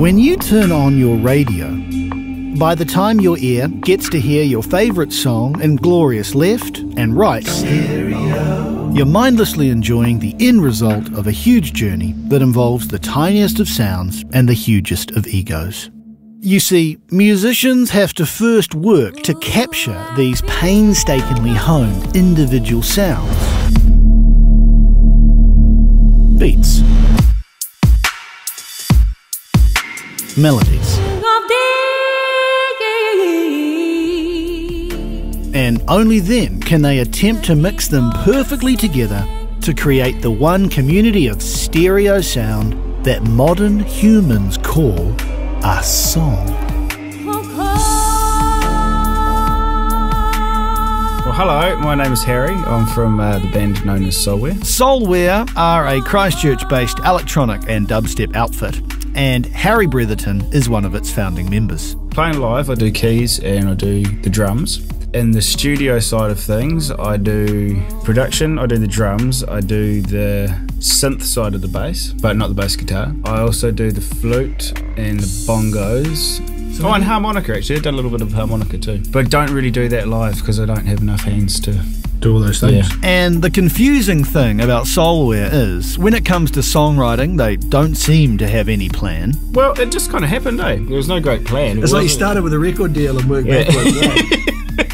When you turn on your radio, by the time your ear gets to hear your favourite song in glorious left and right stereo, you're mindlessly enjoying the end result of a huge journey that involves the tiniest of sounds and the hugest of egos. You see, musicians have to first work to capture these painstakingly honed individual sounds. Beats. Melodies. And only then can they attempt to mix them perfectly together to create the one community of stereo sound that modern humans call a song. Well, hello, my name is Harry. I'm from the band known as Soulware. Soulware are a Christchurch-based electronic and dubstep outfit, and Harry Bretherton is one of its founding members. Playing live, I do keys and I do the drums. In the studio side of things, I do production, I do the drums, I do the synth side of the bass, but not the bass guitar. I also do the flute and the bongos. Oh, and harmonica actually. I've done a little bit of harmonica too. But I don't really do that live because I don't have enough hands to do all those things. Yeah. And the confusing thing about Soulware is, when it comes to songwriting, they don't seem to have any plan. Well, it just kind of happened, eh? There was no great plan. It's like you started with a record deal and worked backwards, right?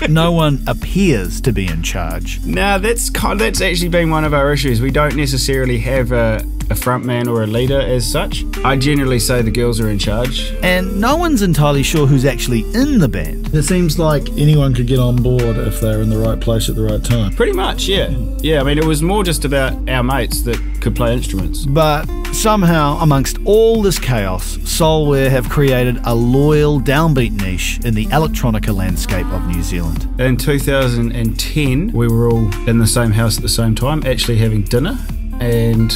No one appears to be in charge. Now, that's actually been one of our issues. We don't necessarily have a front man or a leader as such. I generally say the girls are in charge. And no one's entirely sure who's actually in the band. It seems like anyone could get on board if they're in the right place at the right time. Pretty much, yeah. Yeah, I mean, it was more just about our mates that could play instruments. But somehow, amongst all this chaos, Soulware have created a loyal downbeat niche in the electronica landscape of New Zealand. In 2010, we were all in the same house at the same time, actually having dinner, and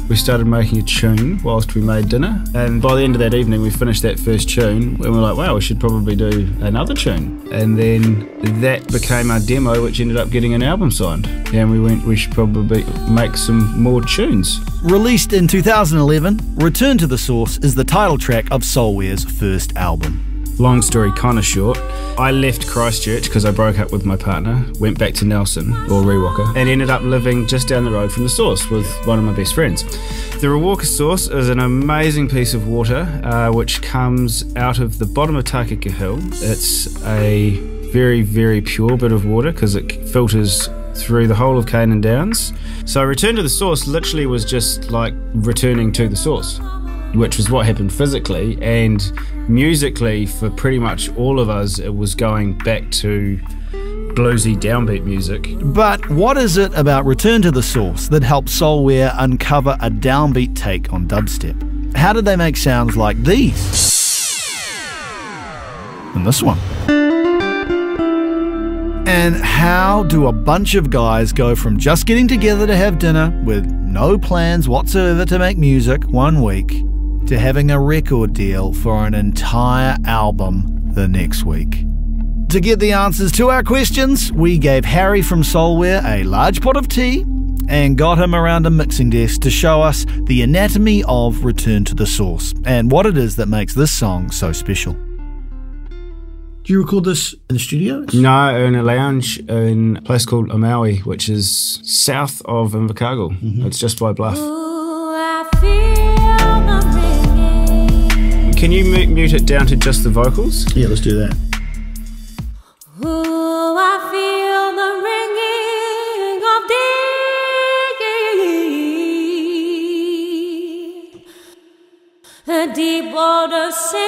we started making a tune whilst we made dinner. And by the end of that evening, we finished that first tune, and we were like, wow, we should probably do another tune. And then that became our demo, which ended up getting an album signed. And we went, we should probably make some more tunes. Released in 2011, Return to the Source is the title track of Soulware's first album. Long story kind of short, I left Christchurch because I broke up with my partner, went back to Nelson, or Rewalker, and ended up living just down the road from the source with one of my best friends. The Rewalker source is an amazing piece of water which comes out of the bottom of Takaka Hill. It's a very, very pure bit of water because it filters through the whole of Canaan Downs. So Return to the Source literally was just like returning to the source, which was what happened physically, and musically for pretty much all of us it was going back to bluesy downbeat music. But what is it about Return to the Source that helped Soulware uncover a downbeat take on dubstep? How did they make sounds like these? And this one. And how do a bunch of guys go from just getting together to have dinner with no plans whatsoever to make music one week to having a record deal for an entire album the next week? To get the answers to our questions, we gave Harry from Soulware a large pot of tea and got him around a mixing desk to show us the anatomy of Return to the Source and what it is that makes this song so special. Do you record this in the studio? No, in a lounge in a place called Amaui, which is south of Invercargill. Mm-hmm. It's just by Bluff. Can you mute it down to just the vocals? Yeah, let's do that. Ooh, I feel the ringing of deep water sinking.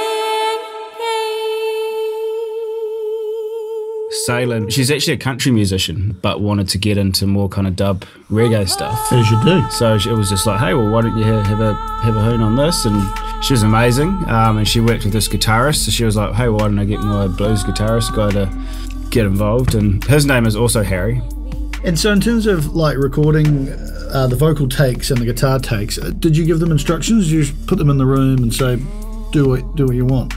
Sailing. She's actually a country musician, but wanted to get into more kind of dub reggae stuff. As you do. So it was just like, hey, well, why don't you have a hoon on this? And she was amazing. And she worked with this guitarist, so she was like, hey, well, why don't I get my blues guitarist guy to get involved? And his name is also Harry. And so in terms of like recording the vocal takes and the guitar takes, did you give them instructions? Did you just put them in the room and say, do what you want?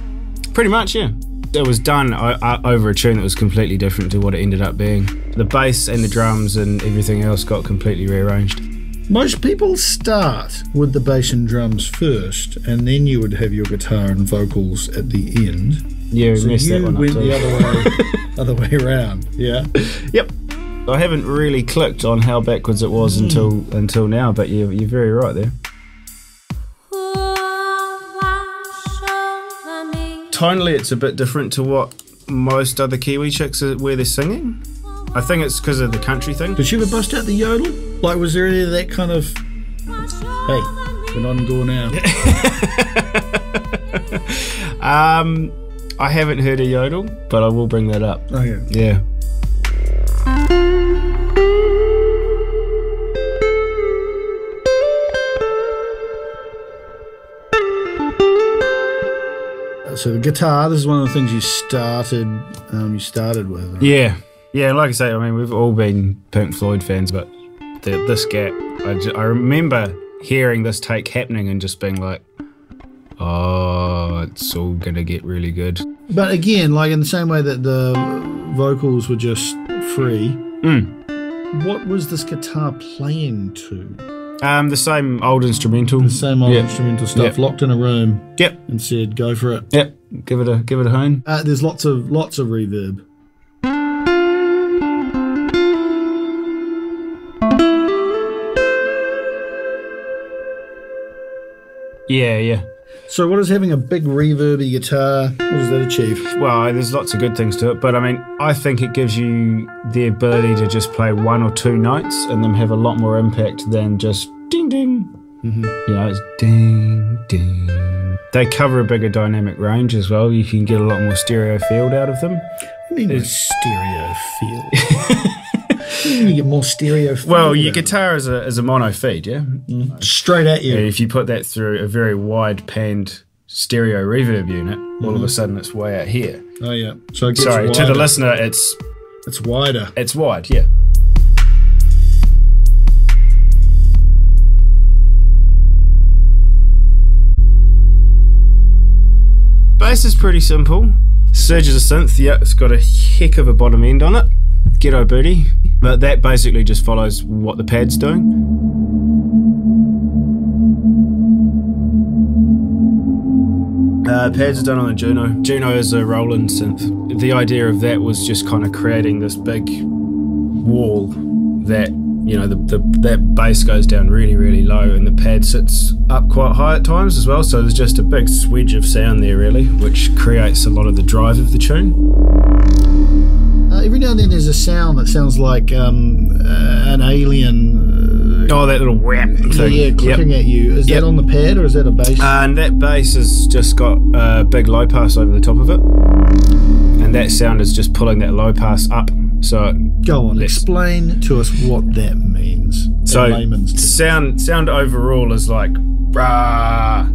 Pretty much, yeah. It was done over a tune that was completely different to what it ended up being. The bass and the drums and everything else got completely rearranged. Most people start with the bass and drums first, and then you would have your guitar and vocals at the end. Yeah, we So messed that you one up went too. the other way around. Yeah. Yep. I haven't really clicked on how backwards it was until now, but you're very right there. Tonally, it's a bit different to what most other Kiwi chicks are where they're singing. I think it's because of the country thing. Did you ever bust out the yodel? Like, was there any of that kind of, hey, we're not in door now? I haven't heard a yodel, but I will bring that up. Oh, yeah. Yeah. So the guitar, this is one of the things you started with. Right? Yeah. Yeah, like I say, I mean, we've all been Pink Floyd fans, but this gap, I remember hearing this take happening and just being like, oh, it's all going to get really good. But again, like in the same way that the vocals were just free, what was this guitar playing to? The same old instrumental. The same old instrumental stuff, Yep. locked in a room. Yep. And said, go for it. Yep. Give it a hone. There's lots of reverb. Yeah, yeah. So what does having a big reverby guitar, what does that achieve? Well, there's lots of good things to it, but I mean, I think it gives you the ability to just play one or two notes and them have a lot more impact than just ding ding. You know, it's ding ding. They cover a bigger dynamic range as well. You can get a lot more stereo field out of them. I mean, it's stereo feel. You get more stereo feel. Well, your guitar is a mono feed, yeah? Straight at you. Yeah, if you put that through a very wide panned stereo reverb unit, all of a sudden it's way out here. Oh, yeah. So it gets Sorry, wider. to the listener, it's wider. It's wide, yeah. Bass is pretty simple. Surge is a synth, yeah, it's got a heck of a bottom end on it. Ghetto booty. But that basically just follows what the pad's doing. Pads are done on a Juno. Juno is a Roland synth. The idea of that was just kind of creating this big wall that, you know, that bass goes down really, really low and the pad sits up quite high at times as well. So there's just a big swedge of sound there really, which creates a lot of the drive of the tune. Every now and then there's a sound that sounds like an alien. Oh, that little whap thing. Yeah, clicking at you. Is that on the pad or is that a bass? And that bass has just got a big low pass over the top of it. And that sound is just pulling that low pass up. So go on, explain to us what that means. So layman's terms. sound overall is like brah.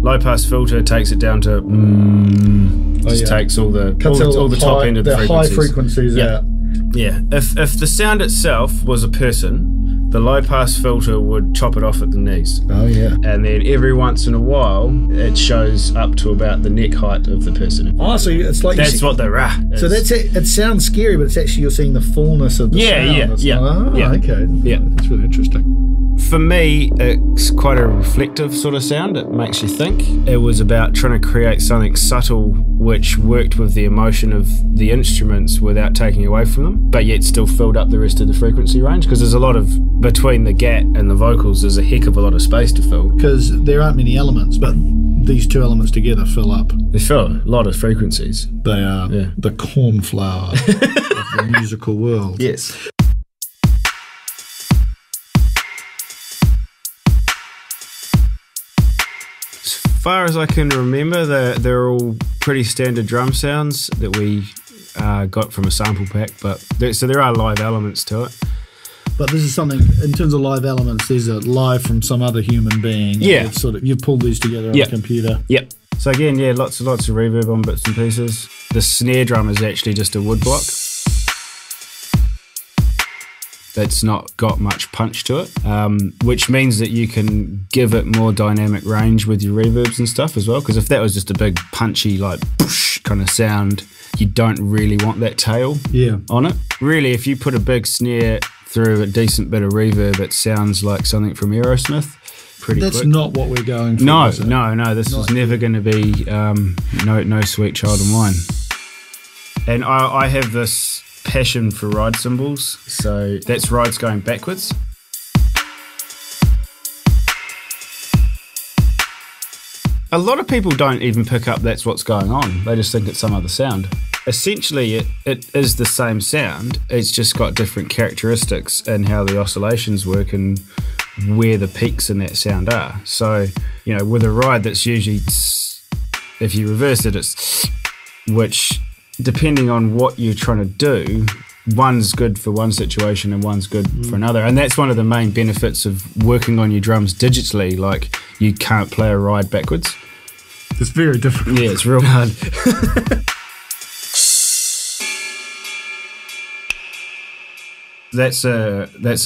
Low pass filter takes it down to takes all the top end of the frequencies. High frequencies out. Yeah. If the sound itself was a person, the low pass filter would chop it off at the knees. Oh yeah. And then every once in a while it shows up to about the neck height of the person. Oh, so it's like that's what the rah is. So that's it. It sounds scary, but it's actually you're seeing the fullness of the sound. Yeah. Okay. Yeah. That's really interesting. For me, it's quite a reflective sort of sound. It makes you think. It was about trying to create something subtle which worked with the emotion of the instruments without taking away from them, but yet still filled up the rest of the frequency range, because there's a lot of, between the gat and the vocals, there's a heck of a lot of space to fill. Because there aren't many elements, but these two elements together fill up. They fill a lot of frequencies. They are the cornflower of the musical world. Yes. As far as I can remember, they're all pretty standard drum sounds that we got from a sample pack, but so there are live elements to it. But this is something, in terms of live elements, these are live from some other human being. Yeah. You've pulled these together on a computer. Yep. So again, yeah, lots of reverb on bits and pieces. The snare drum is actually just a wood block. That's not got much punch to it, which means that you can give it more dynamic range with your reverbs and stuff as well, because if that was just a big punchy like poosh kind of sound, you don't really want that tail on it. Really, if you put a big snare through a decent bit of reverb, it sounds like something from Aerosmith. Pretty That's quick. not what we're going for. No, is it? no. This is never going to be no Sweet Child of Mine. And I have this passion for ride cymbals, so that's rides going backwards. A lot of people don't even pick up that's what's going on. They just think it's some other sound. Essentially, it is the same sound. It's just got different characteristics in how the oscillations work and where the peaks in that sound are. So, you know, with a ride that's usually, if you reverse it, it's, which, depending on what you're trying to do, one's good for one situation and one's good for another. And that's one of the main benefits of working on your drums digitally. Like, you can't play a ride backwards. It's very difficult. Yeah, it's real hard. That's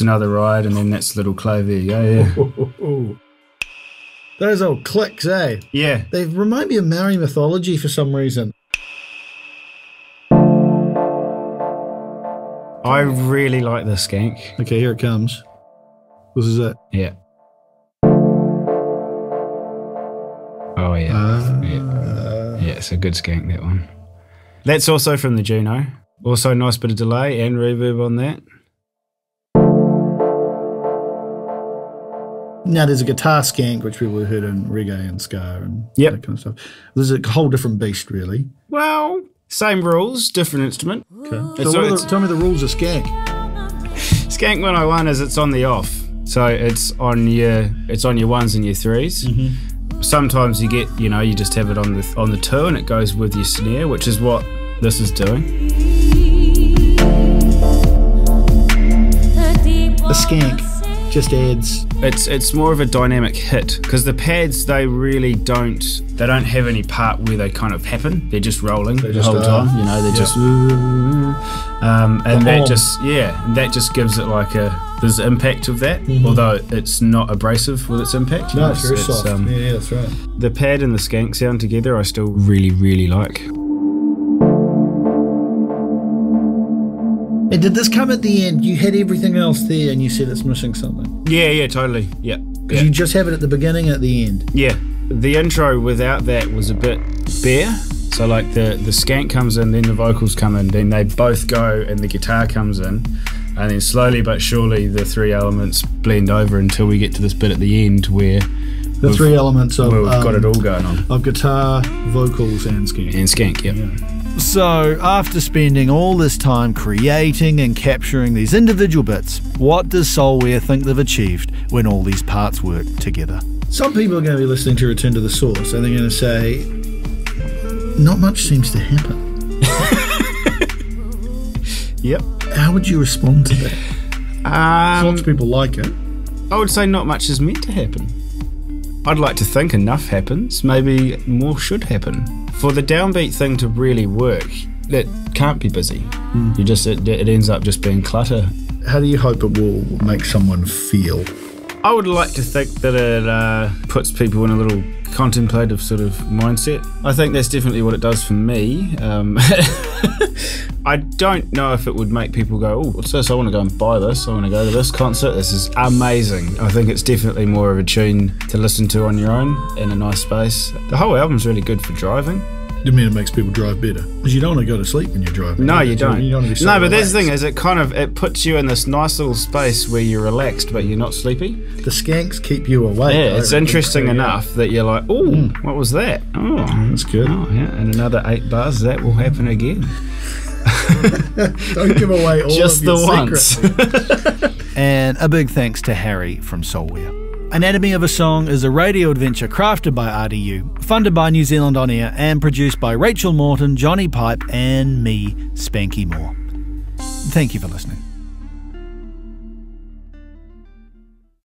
another ride, and then that's little clavier. Yeah. Those old clicks, eh? Yeah. They remind me of Maori mythology for some reason. I really like the skank. Okay, here it comes. This is it. Yeah. Oh yeah. Yeah, it's a good skank, that one. That's also from the Juno. Also a nice bit of delay and reverb on that. Now there's a guitar skank, which people have heard in reggae and ska and that kind of stuff. There's a whole different beast, really. Well, same rules, different instrument. Okay. So tell me the rules of skank. Skank 101 is it's on the off. So it's on your ones and your threes. Sometimes you get, you just have it on the two and it goes with your snare, which is what this is doing. The skank just adds. It's more of a dynamic hit because the pads they don't have any part where they kind of happen. They're just rolling the whole time. They're just and that just gives it like there's impact of that. Although it's not abrasive with its impact. No, it's very soft. Yeah, that's right. The pad and the skank sound together, I still really like. And did this come at the end? You had everything else there and you said it's missing something. Yeah, totally. Yeah. Because you just have it at the beginning and at the end. Yeah. The intro without that was a bit bare. So like the skank comes in, then the vocals come in, then they both go and the guitar comes in. And then slowly but surely the three elements blend over until we get to this bit at the end where the three elements of we've got it all going on. Of guitar, vocals and skank. And skank, yeah. So, after spending all this time creating and capturing these individual bits, what does Soulware think they've achieved when all these parts work together? Some people are going to be listening to Return to the Source and they're going to say, not much seems to happen. Yep. How would you respond to that? Lots of people like it. I would say not much is meant to happen. I'd like to think enough happens. Maybe more should happen. For the downbeat thing to really work, it can't be busy. It ends up just being clutter. How do you hope it will make someone feel? I would like to think that it puts people in a little contemplative sort of mindset. I think that's definitely what it does for me. I don't know if it would make people go, oh, what's this? I want to go and buy this. I want to go to this concert. This is amazing. I think it's definitely more of a tune to listen to on your own in a nice space. The whole album's really good for driving. You mean it makes people drive better? Because you don't want to go to sleep when you're driving. No, you don't. You don't want to be no, but relaxed. that's the thing is it puts you in this nice little space where you're relaxed but you're not sleepy. The skanks keep you awake. Yeah, it's interesting enough that you're like, oh, what was that? Oh, that's good. Oh, yeah, and another 8 bars, that will happen again. Don't give away all just of your the secrets. once. And a big thanks to Harry from Soulware. Anatomy of a Song is a radio adventure crafted by RDU, funded by New Zealand On Air, and produced by Rachel Morton, Jonny Pipe, and me, Spanky Moore. Thank you for listening.